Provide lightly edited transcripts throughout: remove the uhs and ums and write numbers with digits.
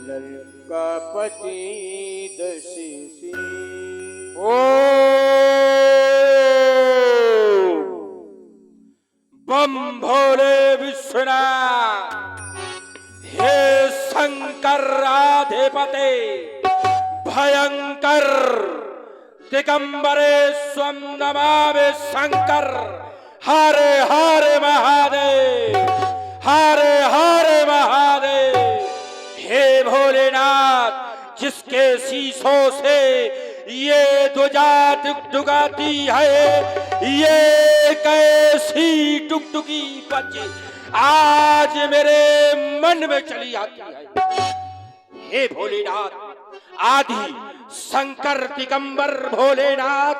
लंकापति दशीसी। ओ बम भोले विश्वनाथ, हे शंकर आधिपते भयंकर, दिगंबरे स्वम नमामि शंकर। हरे हरे महादेव, हरे हरे महादेव। हे भोलेनाथ, जिसके शीशों से ये ध्वजा डुगडुगाती है, ये कैसी डुगडुगी बची आज मेरे मन में चली आती है। हे भोलेनाथ, आदि शंकर दिगंबर भोलेनाथ,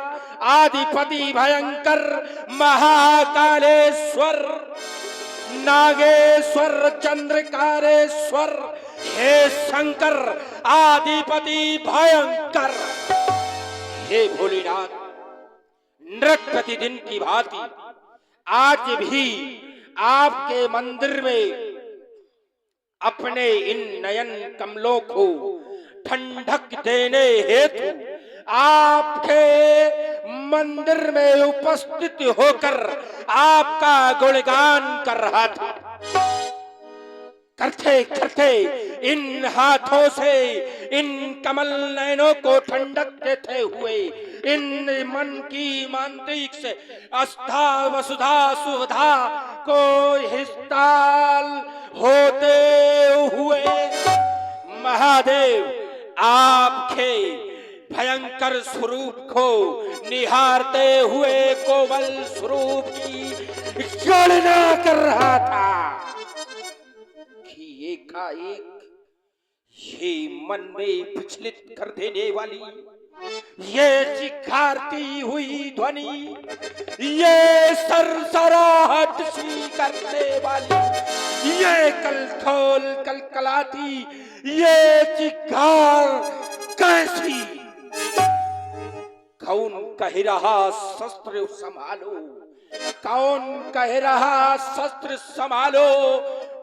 आदिपति भयंकर महाकालेश्वर, नागेश्वर चंद्रकारेश्वर, हे शंकर आदिपति भयंकर। हे भोलेनाथ, नृत प्रतिदिन की भांति आज भी आपके मंदिर में अपने इन नयन कमलों को ठंडक देने हेतु आपके मंदिर में उपस्थित होकर आपका गुणगान कर रहा था। करते करते इन हाथों से इन कमल नयनों को ठंडक देते हुए, इन मन की मांत्रिक से आस्था वसुधा सुविधा को हिस्ताल होते हुए महादेव आपके भयंकर स्वरूप को निहारते हुए कोमल स्वरूप की गणना कर रहा था कि एकाएक ये मन में विचलित कर देने वाली, ये चिखारती हुई ध्वनि, ये सरसराहट सी करने वाली, ये कलथोल कलकलाती ये चिखार कैसी? कौन कह रहा शस्त्र संभालो, कौन कह रहा शस्त्र संभालो,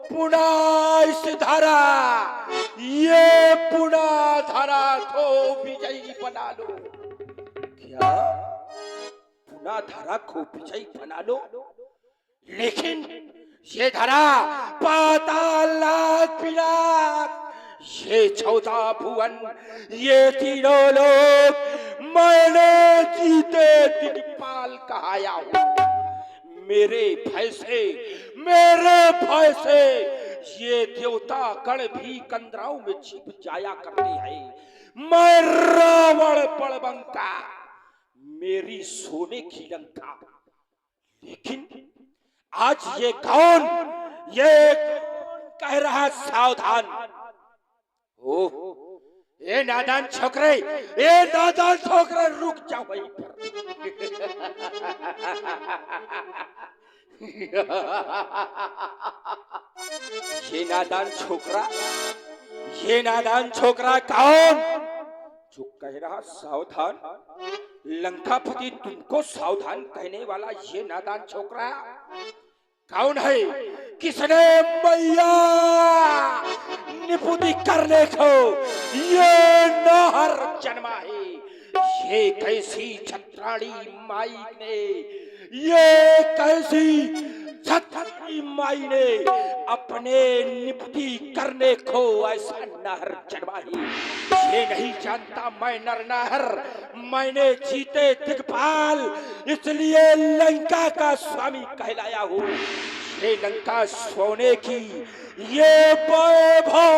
पुनः इस धरा, ये पुनः धरा को विजयी बना लो। क्या पुनः धरा को विजयी बना लो? लेकिन ये धरा पाताल पिनाक, ये 14 भुवन, ये तीनों लोग मैंने जीते दिग्पाल कहाया हूं। मेरे भय से ये देवता गण भी कंदराओं में छिप जाया करते हैं। मैं रावण बड़बंका, मेरी सोने की लंका। लेकिन आज ये कौन कह रहा सावधान? ओह, ये नादान छोकरे, रुक जाओ वहीं पर। ये नादान छोकरा कौन जो कह रहा सावधान? लंकापति तुमको सावधान कहने वाला ये नादान छोकरा कौन है? किसने मैया निपुति करने को ये नहर जन्मा है? ये कैसी छत्राणी माई ने, ये कैसी छत्राणी माई ने अपने निपुति करने को ऐसा नहर जन्मा है? ये नहीं जानता मैं नर नाहर, मैंने जीते दिग्पाल, इसलिए लंका का स्वामी कहलाया हूँ। ये लंका सोने की ये वैभव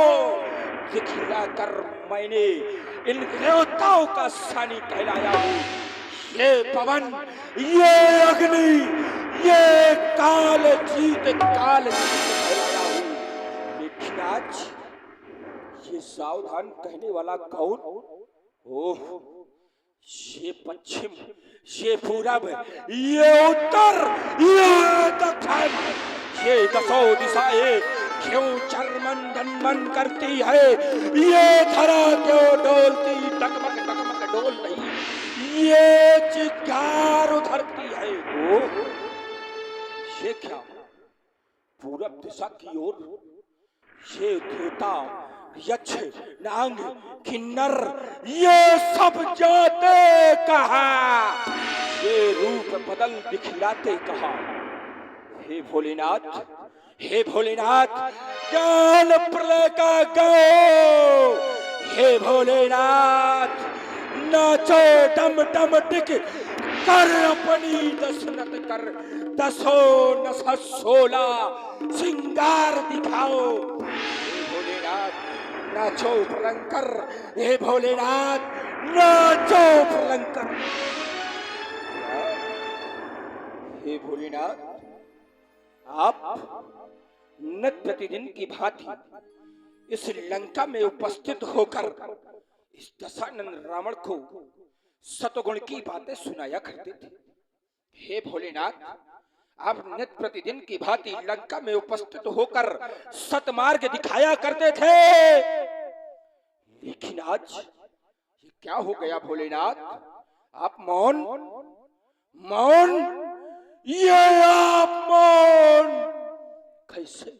दिखला कर मैंने इन देवताओं का सानी कहलाया हूँ। ये पवन, ये अग्नि, ये काल जीत कहलाया हूँ। लेकिन आज ये सावधान कहने वाला कौन? ओह, ये पश्चिम, ये पूरब, ये उत्तर, ये दक्षिण, ये दसों दिशाएं क्यों चरमन करती है? ये धरा क्यों डोलती टकमक डोल रही? ये चिंगार उधरती है। ओह, ये क्या? पूरब दिशा की ओर ये देवता यक्ष, नांग, किन्नर ये सब जाते कहाँ, ये रूप बदल दिखलाते कहाँ। हे भोलेनाथ, हे भोलेनाथ, ज्ञान प्रलय का गो। हे भोलेनाथ, नाचो डम डम टिक कर अपनी दशरथ कर, दसो नस 16 सिंगार दिखाओ। हे भोलेनाथ नाचो प्रलंकर, हे भोलेनाथ नाचो प्रलंकर। हे भोलेनाथ, आप नित्य प्रतिदिन की भांति इस लंका में उपस्थित होकर इस दशानन रावण को सतगुण की बातें सुनाया करते थे। हे भोलेनाथ, आप नित्य प्रतिदिन की भांति लंका में उपस्थित होकर सतमार्ग दिखाया करते थे, लेकिन आज ये क्या हो गया भोलेनाथ? आप मौन मौन, ये आप मौन कैसे?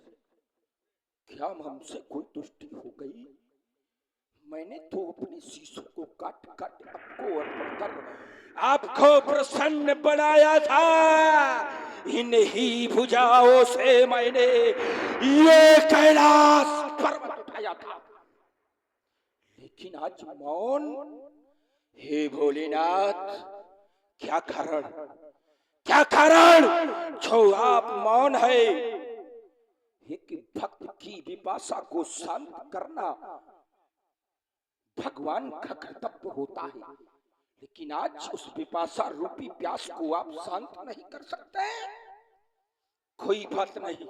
क्या हमसे कोई दुष्टि हो गई? मैंने तो अपने शीशों को काट काट आपको अर्पण कर आपको प्रसन्न बनाया था। इन्हीं भुजाओं से मैंने ये कैलाश पर्वत उठाया था, लेकिन आज मौन। हे भोलेनाथ, क्या कारण, क्या कारण जो आप मौन है? एक भक्त की विपाशा को शांत करना भगवान का कर्तव्य होता है, लेकिन आज उस विपाशा रूपी प्यास को आप शांत नहीं कर सकते। कोई बात नहीं,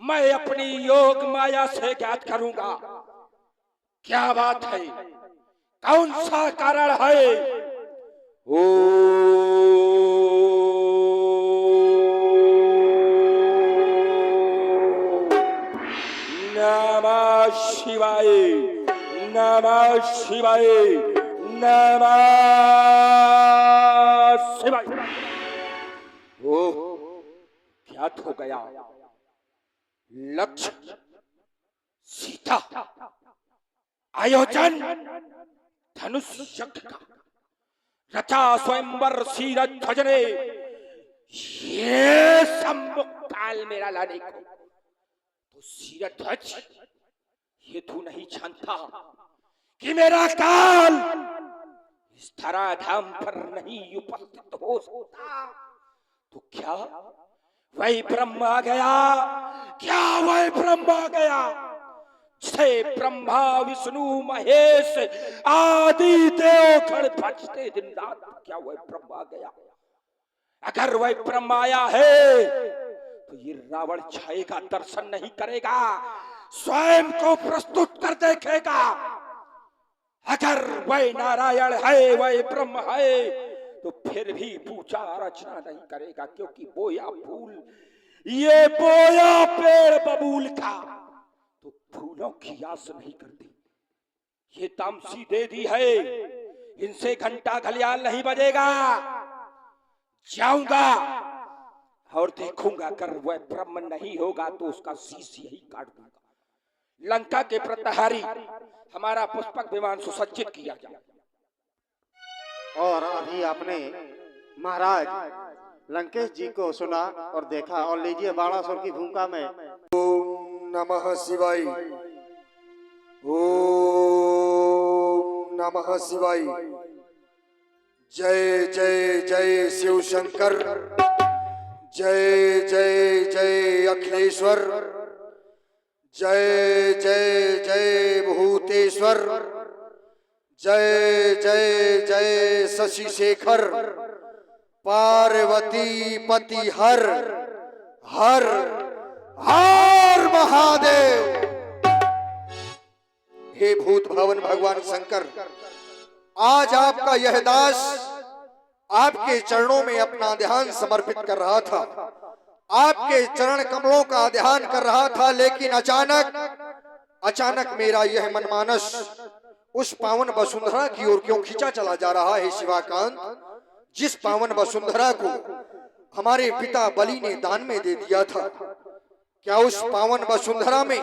मैं अपनी योग माया से ज्ञात करूंगा क्या बात है, कौन सा कारण है। ओ नमः शिवाय, नमः शिवाय, नमः शिवाय। ओ ज्ञात हो गया, लक्ष्य सीता, आयोजन धनुष यज्ञ का, रचा स्वयंवर सीरज ध्वजने, ये सम्मुख काल मेरा लाने को। तो सीरज ध्वज, ये तू नहीं जानता कि मेरा काल इस धराधाम पर नहीं उपस्थित हो सकता? तो क्या वही ब्रह्म आ गया? क्या वही ब्रह्म आ गया जिसे ब्रह्मा विष्णु महेश आदि देवगण भजते दिन रात? क्या वही ब्रह्म आ गया? अगर वही ब्रह्म आया है तो ये रावण छाये का दर्शन नहीं करेगा, स्वयं को प्रस्तुत कर देखेगा। अगर वह नारायण है, वह ब्रह्म है, तो फिर भी पूजा अर्चना नहीं करेगा, क्योंकि बोया फूल, ये बोया पेड़ बबूल का, तो फूलों की आस नहीं करती। ये तामसी दे दी है, इनसे घंटा घलियाल नहीं बजेगा। जाऊंगा और देखूंगा, अगर वह ब्रह्म नहीं होगा तो उसका शीश यही काट दूंगा। लंका के प्रतहारी हमारा पुष्पक विमान सुसज्जित किया जाए। और अभी आपने महाराज लंकेश जी को सुना और देखा, और लीजिए बाणासुर की भूमिका में। ओम नमः शिवाय, ओम नमः शिवाय। जय जय जय शिव शंकर, जय जय जय अखिलेश्वर, जय जय जय भूतेश्वर, जय जय जय शशि शेखर, पार्वती पति हर हर हर महादेव। हे भूत भवन भगवान शंकर, आज आपका यह दास आपके चरणों में अपना ध्यान समर्पित कर रहा था, आपके चरण कमलों का ध्यान कर रहा था, लेकिन अचानक मेरा यह मनमानस उस पावन वसुंधरा की ओर क्यों खींचा चला जा रहा है शिवाकांत? जिस पावन वसुंधरा को हमारे पिता बलि ने दान में दे दिया था, क्या उस पावन वसुंधरा में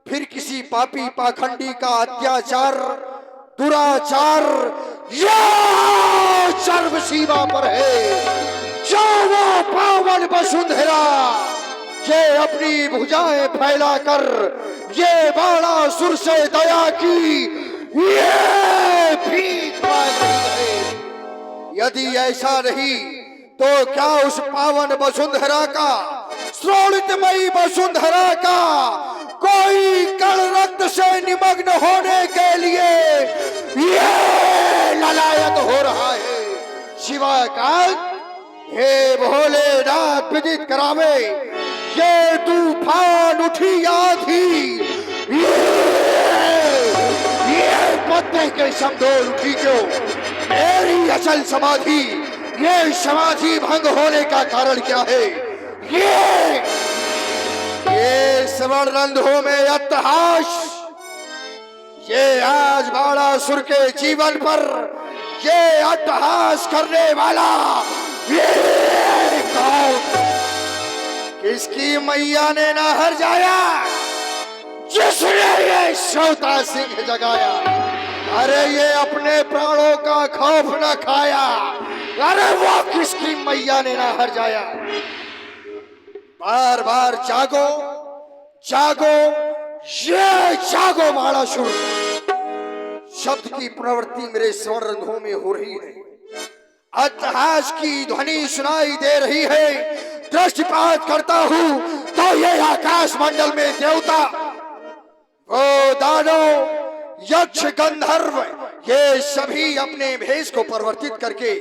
फिर किसी पापी पाखंडी का अत्याचार दुराचार या चर्म सीमा पर है, जो वो पावन वसुंधरा ये अपनी भुजाएं फैलाकर ये बाणासुर से दया की ये भीख मांग रही है। यदि ऐसा नहीं तो क्या उस पावन वसुंधरा का, श्रोणितमयी वसुंधरा का कोई कण रक्त से निमग्न होने के लिए ये ललायत हो रहा है? शिवाकांत, हे भोलेनाथ विदित करावे, ये तूफान उठी आंधी, ये पत्ते के शब्दों उठी क्यों? मेरी अचल समाधि, ये समाधि भंग होने का कारण क्या है? ये स्वर्ण रंध्रों में अट्टहास, ये आज बाणासुर के जीवन पर ये अट्टहास करने वाला ये कौन? किसकी मैया ने ना हर जाया, जिसने ये श्रोता सिंह जगाया? अरे ये अपने प्राणों का खौफ न खाया, अरे वो किसकी मैया ने ना हर जाया? बार बार जागो जागो, ये जागो बाणासुर। शब्द की प्रवृत्ति मेरे स्वर्ण रंध्रों में हो रही है, अट्टहास की ध्वनि सुनाई दे रही है। दृष्टिपात करता हूं तो ये आकाश मंडल में देवता, वो दानव, यक्ष, गंधर्व, ये सभी अपने भेष को परिवर्तित करके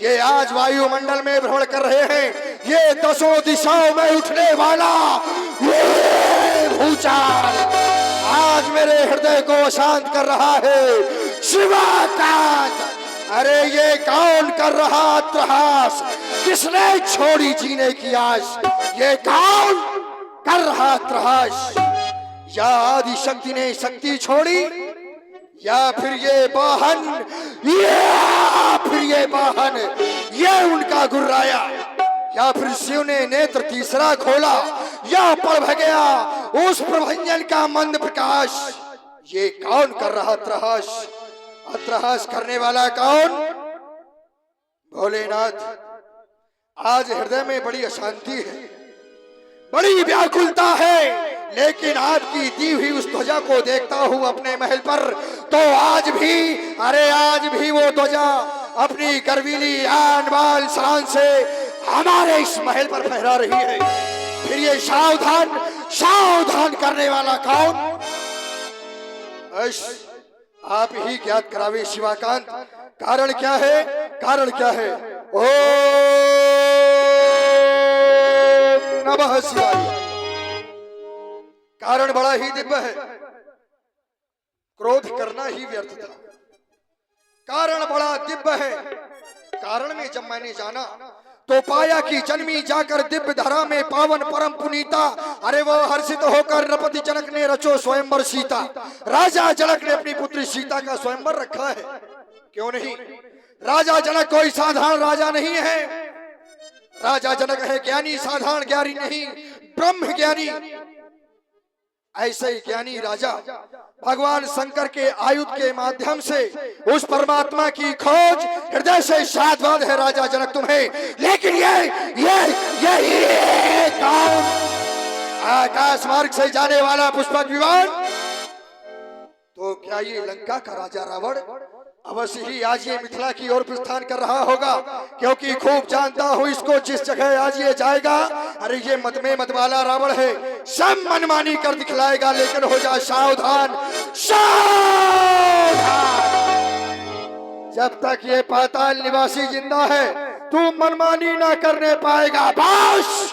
ये आज वायुमंडल में भ्रमण कर रहे हैं। ये दसों दिशाओं में उठने वाला ये भूचाल आज मेरे हृदय को अशांत कर रहा है। शिवाकांत, अरे ये कौन कर रहा त्रास? किसने छोड़ी जीने की आस? ये कौन कर रहा त्रास? या आदि शक्ति ने शक्ति छोड़ी, या फिर ये वाहन, या फिर ये वाहन ये उनका गुर्राया, या फिर शिव ने नेत्र तीसरा खोला, या पड़ गया उस प्रभंजन का मंद प्रकाश। ये कौन कर रहा त्रास? अत्रहास करने वाला कौन? भोलेनाथ, आज हृदय में बड़ी अशांति है, बड़ी व्याकुलता है, लेकिन आपकी दी हुई उस ध्वजा को देखता हूं अपने महल पर, तो आज भी, अरे आज भी वो ध्वजा अपनी गर्वीली आन बान शान से हमारे इस महल पर फहरा रही है। फिर ये सावधान सावधान करने वाला कौन? आप ही ज्ञात करावे शिवाकांत, कारण क्या है? कारण क्या है? ओम नमः शिवाय। कारण बड़ा ही दिव्य है, क्रोध करना ही व्यर्थ था। कारण बड़ा दिव्य है। कारण में जब मैंने जाना तो पाया कि जन्मी जाकर दिव्य धरा में पावन परम पुनीता, अरे वो हर्षित होकर नृपति जनक ने रचो स्वयंवर सीता। राजा जनक ने अपनी पुत्री सीता का स्वयंवर रखा है, क्यों नहीं? राजा जनक कोई साधारण राजा नहीं है, राजा जनक है ज्ञानी, साधारण ज्ञानी नहीं, ब्रह्म ज्ञानी। ऐसे ही ज्ञानी राजा भगवान शंकर के आयुध के माध्यम से उस परमात्मा की खोज हृदय से साधवान है राजा जनक तुम्हें। लेकिन ये कौन? आकाश मार्ग से जाने वाला पुष्पक विमान? तो क्या ये लंका का राजा रावण? अवश्य ही आज ये मिथिला की ओर प्रस्थान कर रहा होगा, क्योंकि खूब जानता हूं इसको जिस जगह आज ये जाएगा। अरे ये मत में मत वाला रावण है, सब मनमानी कर दिखलाएगा, लेकिन हो जा सावधान सावधान। जब तक ये पाताल निवासी जिंदा है तू मनमानी ना करने पाएगा। बस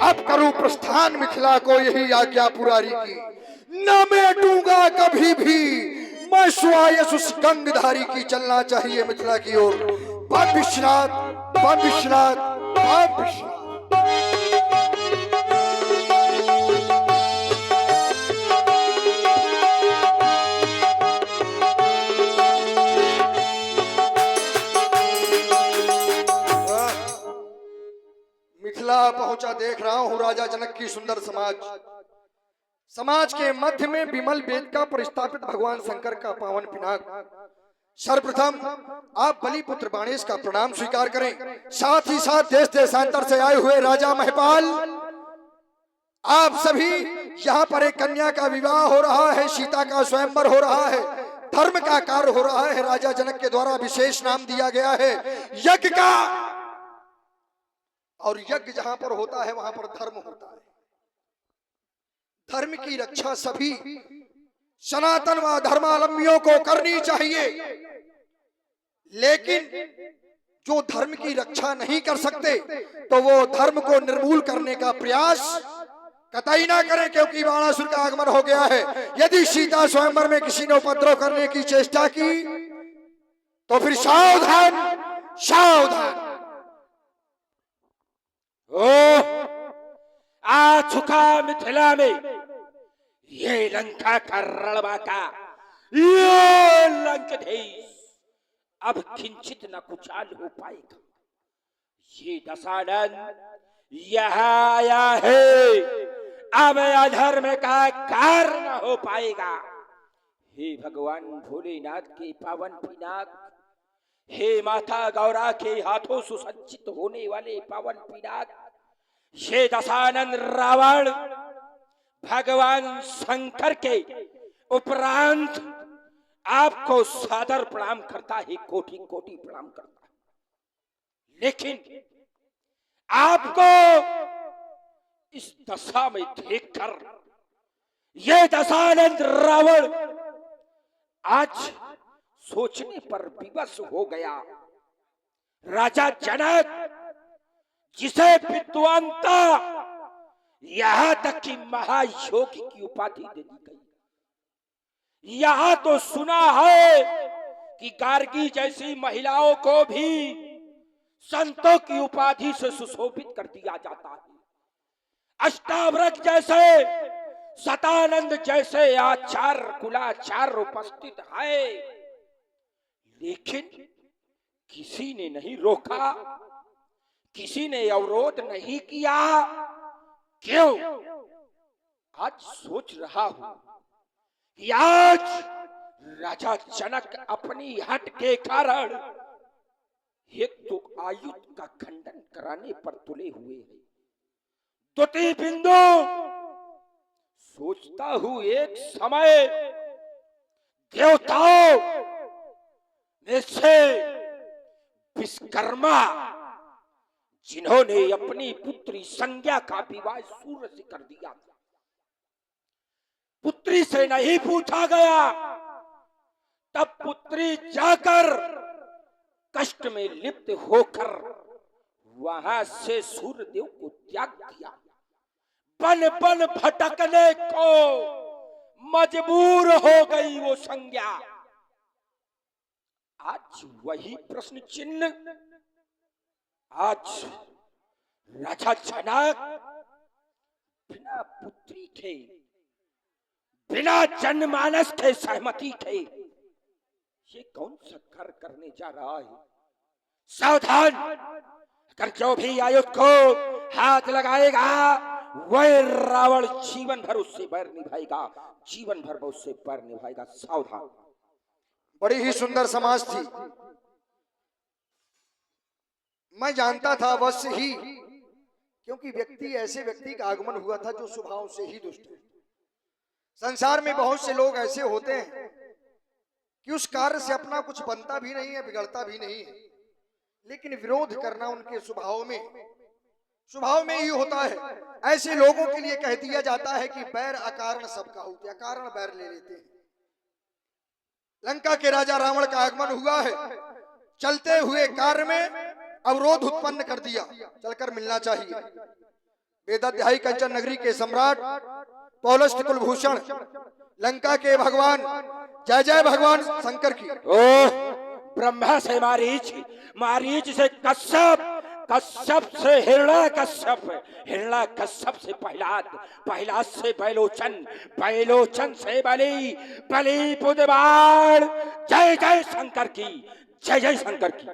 अब करूं प्रस्थान मिथिला को यही आज्ञा पुरारी की, न बैठूंगा कभी भी मैं स्वायस उस गंगधारी की। चलना चाहिए मिथिला की ओर। बाप विश्वनाथ, बाप विश्वनाथ, बाप विश्वनाथ। मिथिला पहुंचा देख रहा हूं राजा जनक की सुंदर समाज। समाज के मध्य में विमल वेदिका पर स्थापित भगवान शंकर का पावन पिनाक। सर्वप्रथम आप बलिपुत्र बाणेश का प्रणाम स्वीकार करें। साथ ही साथ देश देशांतर से आए हुए राजा महपाल, आप सभी, यहाँ पर एक कन्या का विवाह हो रहा है, सीता का स्वयंवर हो रहा है, धर्म का कार्य हो रहा है। राजा जनक के द्वारा विशेष नाम दिया गया है यज्ञ का, और यज्ञ जहां पर होता है वहां पर धर्म होता है। धर्म की रक्षा सभी सनातन व धर्मावलंबियों को करनी चाहिए, लेकिन जो धर्म की रक्षा नहीं कर सकते तो वो धर्म को निर्मूल करने का प्रयास कतई ना करें, क्योंकि बाणासुर का आगमन हो गया है। यदि सीता स्वयंवर में किसी ने उपद्रव करने की चेष्टा की तो फिर सावधान सावधान। आ चुका मिथिला में ये लंका का रणबाका, ये लंकधीश अब किंचित न कुचाल हो पाएगा। ये दशानन यहाँ आया है, अब अधर्म का कार्य न हो पाएगा। हे भगवान भोलेनाथ के पावन पिनाक, हे माता गौरा के हाथों सुसज्जित होने वाले पावन पिनाक, ये दशानन रावण भगवान शंकर के उपरांत आपको सादर प्रणाम करता है, कोटि कोटि प्रणाम करता है। लेकिन आपको इस दशा में देखकर यह दशानन रावण आज सोचने पर विवश हो गया। राजा जनक, जिसे विद्वानता यहां तक कि महायोगी की उपाधि दे दी गई, यहां तो सुना है कि गार्गी जैसी महिलाओं को भी संतों की उपाधि से सुशोभित कर दिया जाता है। अष्टावक्र जैसे, सतानंद जैसे आचार्य कुलाचार्य उपस्थित है, लेकिन किसी ने नहीं रोका, किसी ने अवरोध नहीं किया। क्यों? आज सोच रहा हूं कि आज राजा जनक अपनी हट के कारण एक तो आयुध का खंडन कराने पर तुले हुए हैं। द्वितीय बिंदु, सोचता हूं एक समय देवताओं में से विश्वकर्मा, जिन्होंने अपनी पुत्री संज्ञा का विवाह सूर्य से कर दिया था, पुत्री से नहीं पूछा गया, तब पुत्री जाकर कष्ट में लिप्त होकर वहां से सूर्यदेव को त्याग दिया। बन बन भटकने को मजबूर हो गई वो संज्ञा। आज वही प्रश्न चिन्ह, आज राजा जनक बिना पुत्री के, बिना जनमानस के सहमति के ये कौन सा कार्य करने जा रहा है? सावधान! अगर जो भी आयुध को हाथ लगाएगा वह रावण जीवन भर उससे बैर निभाएगा, जीवन भर उससे बैर निभाएगा। सावधान! बड़ी ही सुंदर समाज थी। मैं जानता था अवश्य ही, क्योंकि ऐसे व्यक्ति का आगमन हुआ था जो स्वभाव से ही दुष्ट है। संसार में बहुत से लोग ऐसे होते हैं कि उस कार्य से अपना कुछ बनता भी नहीं है, बिगड़ता भी नहीं है, लेकिन विरोध करना उनके स्वभाव में ही होता है। ऐसे लोगों के लिए कह दिया जाता है कि बैर अकारण सबका होते, अकारण बैर ले लेते हैं। लंका के राजा रावण का आगमन हुआ है, चलते हुए कार्य में अवरोध उत्पन्न कर दिया। चलकर मिलना चाहिए। वेदाध्यायी कंचन नगरी के सम्राट पौलस्त्य कुलभूषण, लंका के भगवान, जय जय भगवान शंकर की। ब्रह्मा से मारीच, मारीच से कश्यप, कश्यप से हिरण्यकश्यप, हिरण्यकश्यप से प्रहलाद, प्रहलाद से बैलोचन, बैलोचन से बलि, बलि बुधवार। जय जय शंकर की, जय जय शंकर की।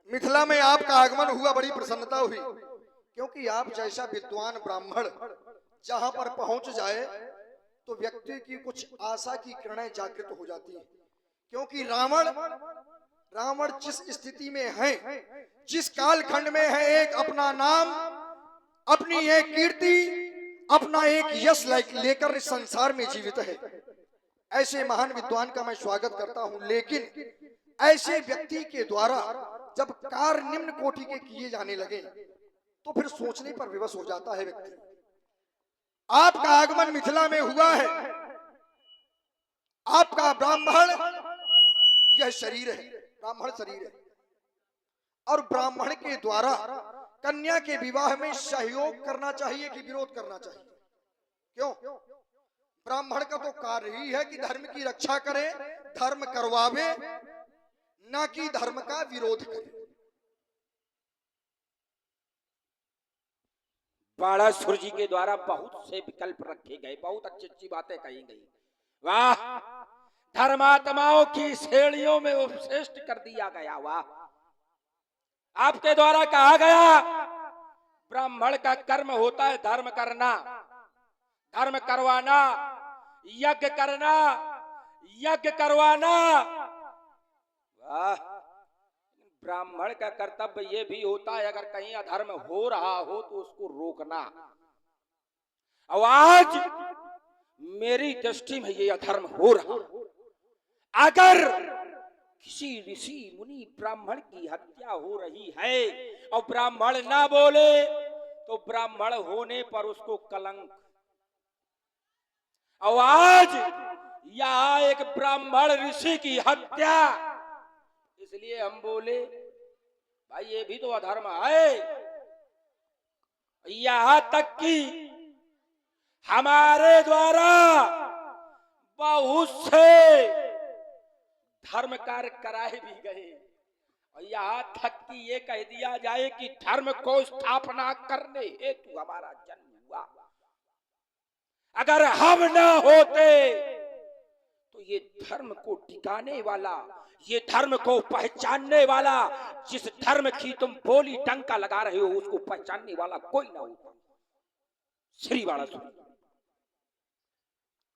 मिथिला में आपका आगमन हुआ, बड़ी प्रसन्नता हुई, क्योंकि आप जैसा विद्वान ब्राह्मण जहां पर पहुंच जाए तो व्यक्ति की कुछ आशा की किरणें जागृत हो जाती है। क्योंकि रावण जिस स्थिति में है, जिस कालखंड में है, एक अपना नाम, अपनी एक कीर्ति, अपना एक यश लेकर इस संसार में जीवित है। ऐसे महान विद्वान का मैं स्वागत करता हूं, लेकिन ऐसे व्यक्ति के द्वारा जब कार्य निम्न कोटि के किए जाने लगे तो फिर सोचने पर विवश हो जाता है व्यक्ति। आपका आगमन मिथिला में हुआ है, आपका ब्राह्मण यह शरीर है, ब्राह्मण शरीर है, और ब्राह्मण के द्वारा कन्या के विवाह में सहयोग करना चाहिए कि विरोध करना चाहिए? क्यों? ब्राह्मण का तो कार्य ही है कि धर्म की रक्षा करे, धर्म करवावे, ना कि धर्म का विरोध करे। बाणासुर जी के द्वारा बहुत से विकल्प रखे गए, बहुत अच्छी अच्छी बातें कही गई। वाह, धर्मात्माओं की श्रेणियों में उपश्रेष्ठ कर दिया गया। वाह, आपके द्वारा कहा गया ब्राह्मण का कर्म होता है धर्म करना, धर्म करवाना, यज्ञ करना, यज्ञ करवाना। वाह, ब्राह्मण का कर्तव्य ये भी होता है अगर कहीं अधर्म हो रहा हो तो उसको रोकना। और आज मेरी दृष्टि में ये अधर्म हो रहा, अगर किसी ऋषि मुनि ब्राह्मण की हत्या हो रही है और ब्राह्मण ना बोले तो ब्राह्मण होने पर उसको कलंक। और आज यहाँ एक ब्राह्मण ऋषि की हत्या, इसलिए हम बोले भाई ये भी तो अधर्म है। यहां तक कि हमारे द्वारा बहुत से धर्म कार्य कराए भी गए, और यहाँ तक कि ये कह दिया जाए कि धर्म को स्थापना करने हेतु हमारा जन्म हुआ। अगर हम न होते तो ये धर्म को टिकाने वाला, ये धर्म को पहचानने वाला, जिस धर्म की तुम बोली डंका लगा रहे हो उसको पहचानने वाला कोई ना होता। श्री बाणासुर,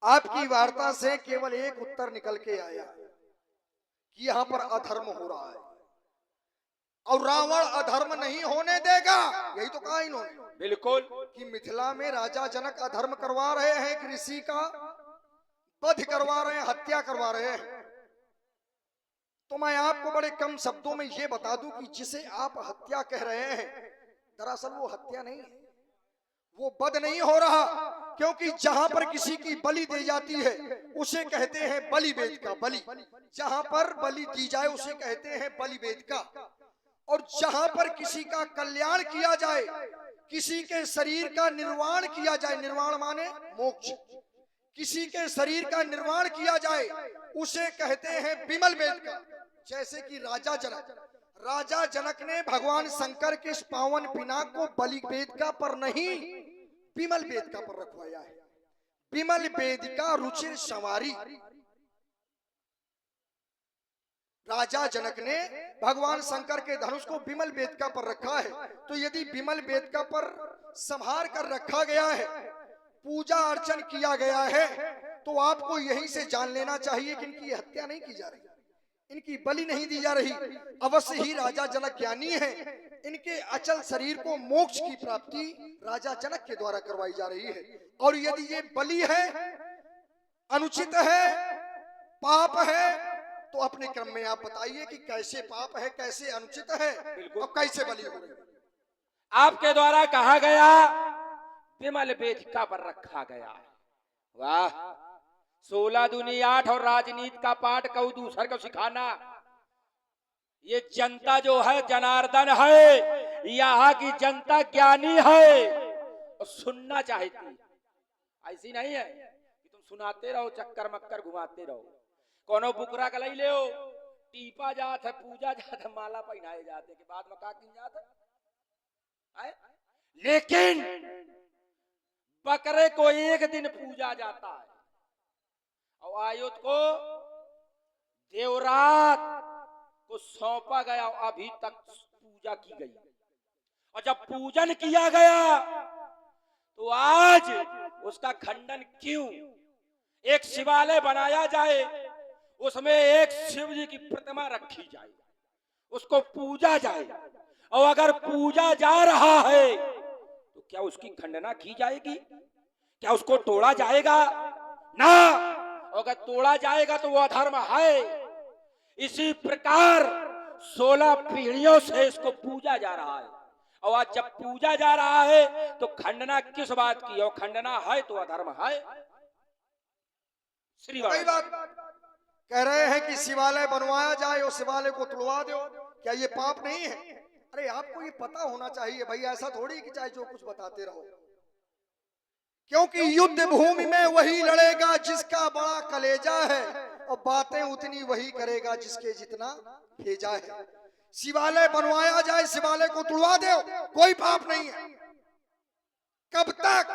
आपकी वार्ता से केवल एक उत्तर निकल के आया कि यहाँ पर अधर्म हो रहा है और रावण अधर्म नहीं होने देगा। यही तो कहा इन्होंने, बिल्कुल, कि मिथिला में राजा जनक अधर्म करवा रहे हैं, एक ऋषि का वध करवा रहे हैं, हत्या करवा रहे हैं। तो मैं आपको बड़े कम शब्दों में ये बता दूं कि जिसे आप हत्या कह रहे हैं, दरअसल वो हत्या नहीं है, वो वध नहीं हो रहा। क्योंकि जहां पर किसी की बलि दी जाती है उसे कहते हैं बलि वेद का बलि, जहां पर बलि दी जाए उसे कहते हैं बलि वेद का। और जहां पर किसी का कल्याण किया जाए, किसी के शरीर का निर्वाण किया जाए, निर्वाण माने मोक्ष, किसी के शरीर का निर्वाण किया जाए उसे कहते हैं विमल वेद का। जैसे कि राजा जनक ने भगवान शंकर के इस पावन पिनाक को बलि वेदिका पर नहीं विमल वेदिका पर रखवाया है। विमल वेदिका रुचिर संवारी, राजा जनक ने भगवान शंकर के धनुष को विमल वेदिका पर रखा है। तो यदि विमल वेदिका पर संभार कर रखा गया है, पूजा अर्चन किया गया है, तो आपको यहीं से जान लेना चाहिए कि इनकी हत्या नहीं की जा रही, इनकी बलि नहीं दी जा रही। अवश्य ही राजा जनक ज्ञानी है, इनके अचल शरीर को मोक्ष की प्राप्ति राजा जनक के द्वारा करवाई जा रही है। और यदि ये बलि है, अनुचित है, पाप है, तो अपने क्रम में आप बताइए कि कैसे पाप है, कैसे अनुचित है और कैसे बलि हो रही है। आपके द्वारा कहा गया विमल वेदिका पर रखा गया। वाह, 16 दूनी 8 और राजनीति का पाठ कऊ दूसर को सिखाना। ये जनता जो है जनार्दन है, यहाँ की जनता ज्ञानी है और सुनना चाहती, ऐसी नहीं है कि तुम सुनाते रहो, चक्कर मक्कर घुमाते रहो। कोनो बुकरा का ले हो, टीपा जात है, पूजा जात है, माला पहनाए जाते के बाद में का किन जात है। लेकिन बकरे को एक दिन पूजा जाता है और आयुध को देवरात को सौंपा गया, अभी तक पूजा की गई। और जब पूजन किया गया तो आज उसका खंडन क्यों? एक शिवालय बनाया जाए, उसमें एक शिव जी की प्रतिमा रखी जाए, उसको पूजा जाए, और अगर पूजा जा रहा है तो क्या उसकी खंडना की जाएगी? क्या उसको तोड़ा जाएगा? ना, अगर तोड़ा जाएगा तो वो अधर्म है। इसी प्रकार 16 पीढ़ियों से इसको पूजा जा रहा है, और आज जब पूजा जा रहा है तो खंडना किस बात की? और खंडना है तो अधर्म है। श्री वही बात कह रहे हैं कि शिवालय बनवाया जाए और शिवालय को तुड़वा दो, क्या ये पाप नहीं है? अरे आपको ये पता होना चाहिए भाई, ऐसा थोड़ी कि चाहे जो कुछ बताते रहो, क्योंकि युद्ध भूमि में वही लड़ेगा जिसका बड़ा कलेजा है, और बातें उतनी वही करेगा जिसके जितना भेजा है। शिवालय बनवाया जाए, शिवालय को तुड़वा दो, कोई पाप नहीं है। कब तक?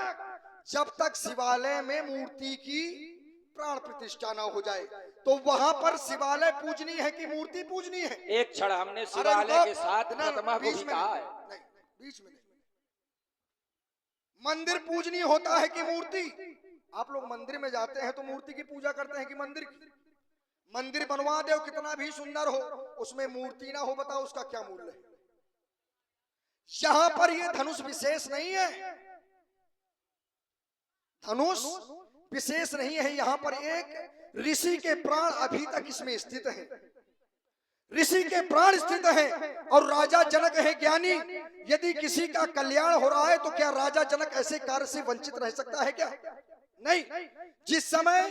जब तक शिवालय में मूर्ति की प्राण प्रतिष्ठा ना हो जाए। तो वहां पर शिवालय पूजनी है कि मूर्ति पूजनी है? एक क्षण हमने शिवालय के साथ प्रतिमा को भी कहा है। नहीं, बीच में नहीं। मंदिर पूजनी होता है कि मूर्ति? आप लोग मंदिर में जाते हैं तो मूर्ति की पूजा करते हैं कि मंदिर की? मंदिर बनवा दो कितना भी सुंदर हो, उसमें मूर्ति ना हो, बताओ उसका क्या मूल्य है? यहां पर यह धनुष विशेष नहीं है, धनुष विशेष नहीं है। यहां पर एक ऋषि के प्राण अभी तक इसमें स्थित हैं, ऋषि के प्राण स्थित हैं, और राजा जनक है ज्ञानी। यदि किसी का कल्याण हो रहा है तो क्या राजा जनक ऐसे कार्य से वंचित रह सकता है क्या? नहीं। जिस समय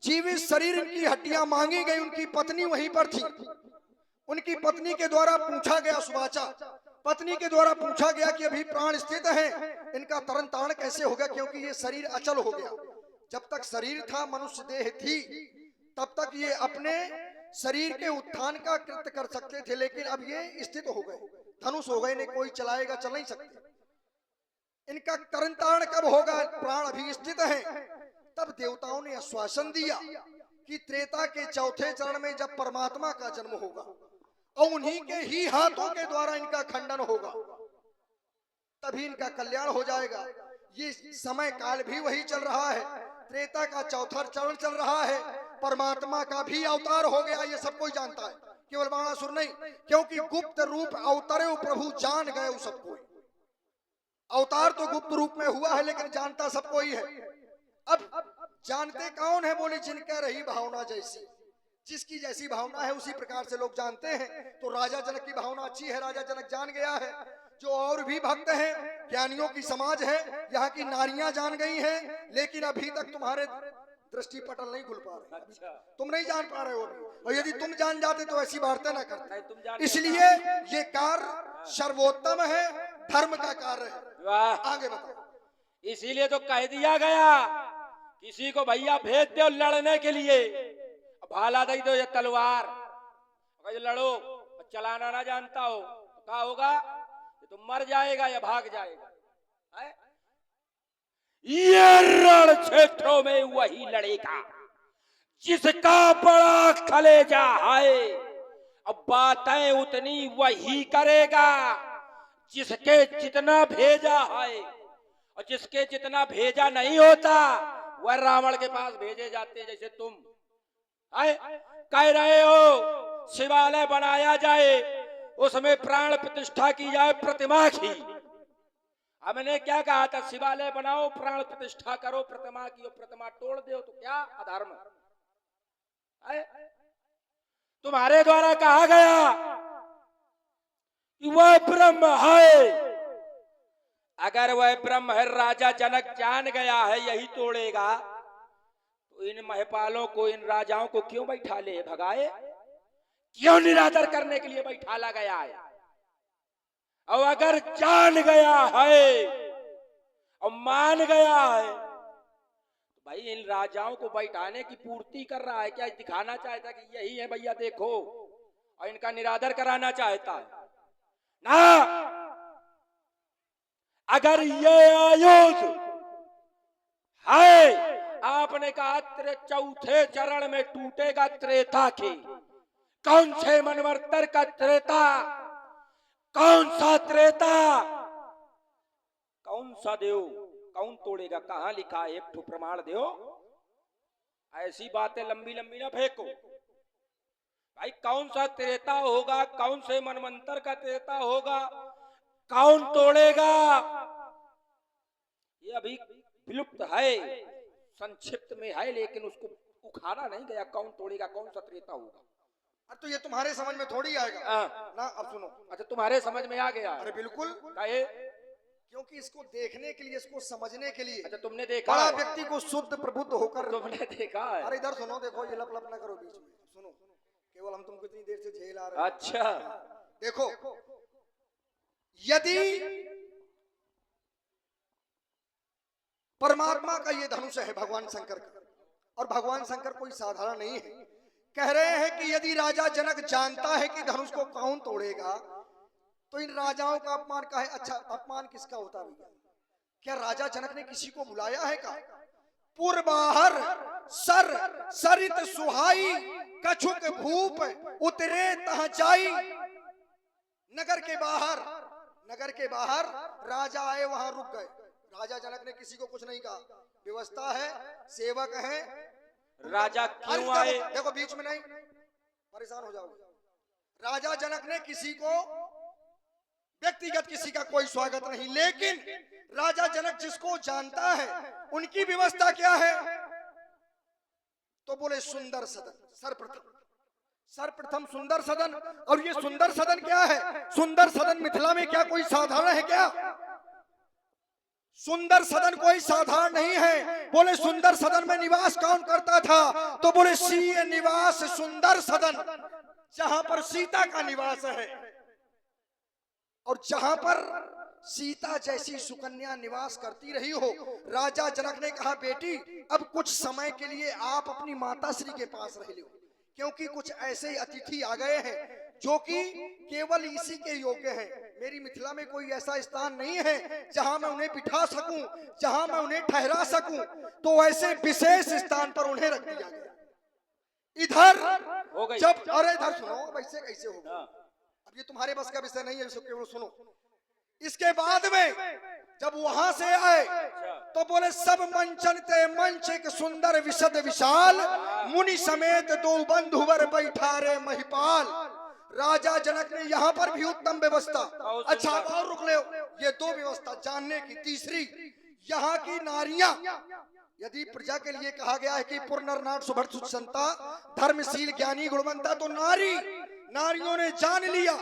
जीवित शरीर की हड्डियां मांगी गई, उनकी पत्नी वहीं पर थी। उनकी पत्नी के द्वारा पूछा गया, सुबाचा पत्नी के द्वारा पूछा गया कि अभी प्राण स्थित हैं, इनका तरन तारण कैसे हो गया? क्योंकि ये शरीर अचल हो गया। जब तक शरीर था, मनुष्य देह थी, तब तक ये अपने शरीर के उत्थान का कृत्य कर सकते थे, लेकिन अब ये स्थित हो गए, धनुष हो गए, ने कोई चलाएगा, चल नहीं सकते। इनका तरन तारण कब होगा? प्राण अभी स्थित है। तब देवताओं ने आश्वासन दिया कि त्रेता के चौथे चरण में जब परमात्मा का जन्म होगा और उन्हीं के ही हाथों के द्वारा इनका खंडन होगा, तभी इनका कल्याण हो जाएगा। ये समय काल भी वही चल रहा है, त्रेता का चौथा चरण चल रहा है, परमात्मा का भी अवतार हो गया, ये सब कोई जानता है, केवल बाणासुर नहीं। क्योंकि गुप्त रूप अवतरे प्रभु जान गए सब कोई। अवतार तो गुप्त रूप में हुआ है, लेकिन जानता सब कोई है। अब जानते कौन है? बोले जिनका रही भावना जैसी, जिसकी जैसी भावना है उसी प्रकार से लोग जानते हैं। तो राजा जनक की भावना अच्छी है, राजा जनक जान गया है। जो और भी भक्त हैं, ज्ञानियों की समाज है, यहाँ की नारियां जान गई हैं, लेकिन अभी तक तुम्हारे दृष्टि पटल नहीं खुल पा रहे, तुम नहीं जान पा रहे हो। और यदि तुम जान जाते तो ऐसी वार्ता ना करते। इसलिए ये कार्य सर्वोत्तम है, धर्म का कार्य है। आगे बताओ। इसीलिए तो कह दिया गया, किसी को भैया भेज दो लड़ने के लिए, भाला दे दो या तलवार, लड़ो, चलाना ना जानता हो तो क्या होगा? तो मर जाएगा या भाग जाएगा। ये रण क्षेत्रों में वही लड़ेगा जिसका बड़ा कलेजा है, अब बातें उतनी वही करेगा जिसके जितना भेजा है, और जिसके जितना भेजा नहीं होता वह रावण के पास भेजे जाते। जैसे तुम कह रहे हो शिवालय बनाया जाए, उसमें प्राण प्रतिष्ठा की जाए प्रतिमा की। हमने क्या कहा था? शिवालय बनाओ, प्राण प्रतिष्ठा करो प्रतिमा की, और प्रतिमा तोड़ दो तो क्या अधर्म? तुम्हारे द्वारा कहा गया कि वह ब्रह्म है। अगर वह ब्रह्म है, राजा जनक जान गया है यही तोड़ेगा, तो इन महपालों को, इन राजाओं को क्यों बैठा ले भगाए? क्यों निरादर करने के लिए बैठाला गया है? और अगर जान गया है और मान गया है तो भाई इन राजाओं को बैठाने की पूर्ति कर रहा है क्या? दिखाना चाहता कि यही है भैया देखो, और इनका निरादर कराना चाहता है ना। अगर ये आयुध है, आपने कहा चौथे चरण में टूटेगा त्रेता के, कौन से मनवर्तर का त्रेता? कौन सा त्रेता? कौन सा देव? कौन तोड़ेगा? कहां लिखा है? एक ठो प्रमाण दो। ऐसी बातें लंबी लंबी ना फेंको भाई। कौन सा त्रेता होगा, कौन से मनवंतर का त्रेता होगा, कौन तोड़ेगा, ये अभी विलुप्त है, संक्षिप्त में है, लेकिन उसको उखाड़ा नहीं गया। कौन तोड़ेगा, कौन सा त्रेता होगा। अरे तो ये तुम्हारे समझ में थोड़ी आएगा ना। अब सुनो। अच्छा, तुम्हारे समझ में आ गया? अरे बिल्कुल, क्योंकि इसको देखने के लिए, इसको समझने के लिए, अच्छा तुमने देखा बड़ा है? व्यक्ति को शुद्ध प्रबुद्ध होकर, तुमने देखा है? अरे इधर सुनो, देखो ये लप लप ना करो बीच में, सुनो। केवल हम तुमको इतनी देर से झेल आ रहे हैं। अच्छा देखो, यदि परमात्मा का ये धनुष है भगवान शंकर का, और भगवान शंकर कोई साधारण नहीं है। कह रहे हैं कि यदि राजा जनक जानता है कि धनुष को कौन तोड़ेगा, तो इन राजाओं का अपमान का है। अच्छा, अपमान किसका होता भैया? क्या राजा जनक ने किसी को बुलाया है का? पूर्वाहर सर सरित सुहाई कछुक भूप उतरे तह जाई। नगर के बाहर राजा आए, वहां रुक गए। राजा जनक ने किसी को कुछ नहीं कहा, व्यवस्था है, सेवक है। राजा क्यों आए? देखो बीच में नहीं, परेशान हो जाओगे। राजा जनक ने किसी को व्यक्तिगत किसी का कोई स्वागत नहीं, लेकिन राजा जनक जिसको जानता है उनकी व्यवस्था क्या है? तो बोले सुंदर सदन, सर्वप्रथम सुंदर सदन। और ये सुंदर सदन क्या है? सुंदर सदन मिथिला में क्या कोई साधारण है क्या? सुंदर सदन कोई साधारण नहीं है। बोले सुंदर सदन में निवास कौन करता था? तो बोले सीय निवास सुंदर सदन, जहां पर सीता का निवास है, और जहां पर सीता जैसी सुकन्या निवास करती रही हो। राजा जनक ने कहा, बेटी अब कुछ समय के लिए आप अपनी माता श्री के पास रह लो, क्योंकि कुछ ऐसे अतिथि आ गए हैं जो कि केवल इसी के योग्य हैं। मेरी मिथिला में कोई ऐसा स्थान नहीं है जहां मैं उन्हें बिठा सकूं, जहां मैं उन्हें ठहरा सकूं, तो ऐसे विशेष स्थान पर उन्हें रख दिया गया। इधर हो गई। जब, अरे इधर सुनो, वैसे कैसे होगा? अब ये तुम्हारे बस का विषय नहीं है, केवल सुनो। इसके बाद में जब वहां से आए तो बोले सब मंचन ते मंच एक सुंदर विशद विशाल, मुनि समेत दो बंधुवर बैठारे महिपाल। राजा जनक ने यहाँ पर भी उत्तम व्यवस्था। अच्छा और रुक ले, ये दो व्यवस्था जानने की। तीसरी, यहाँ की नारियां, यदि प्रजा के लिए कहा गया है कि पुरनर नाट सुभट सुचंता धर्मशील ज्ञानी गुणवंता, तो नारियों ने जान लिया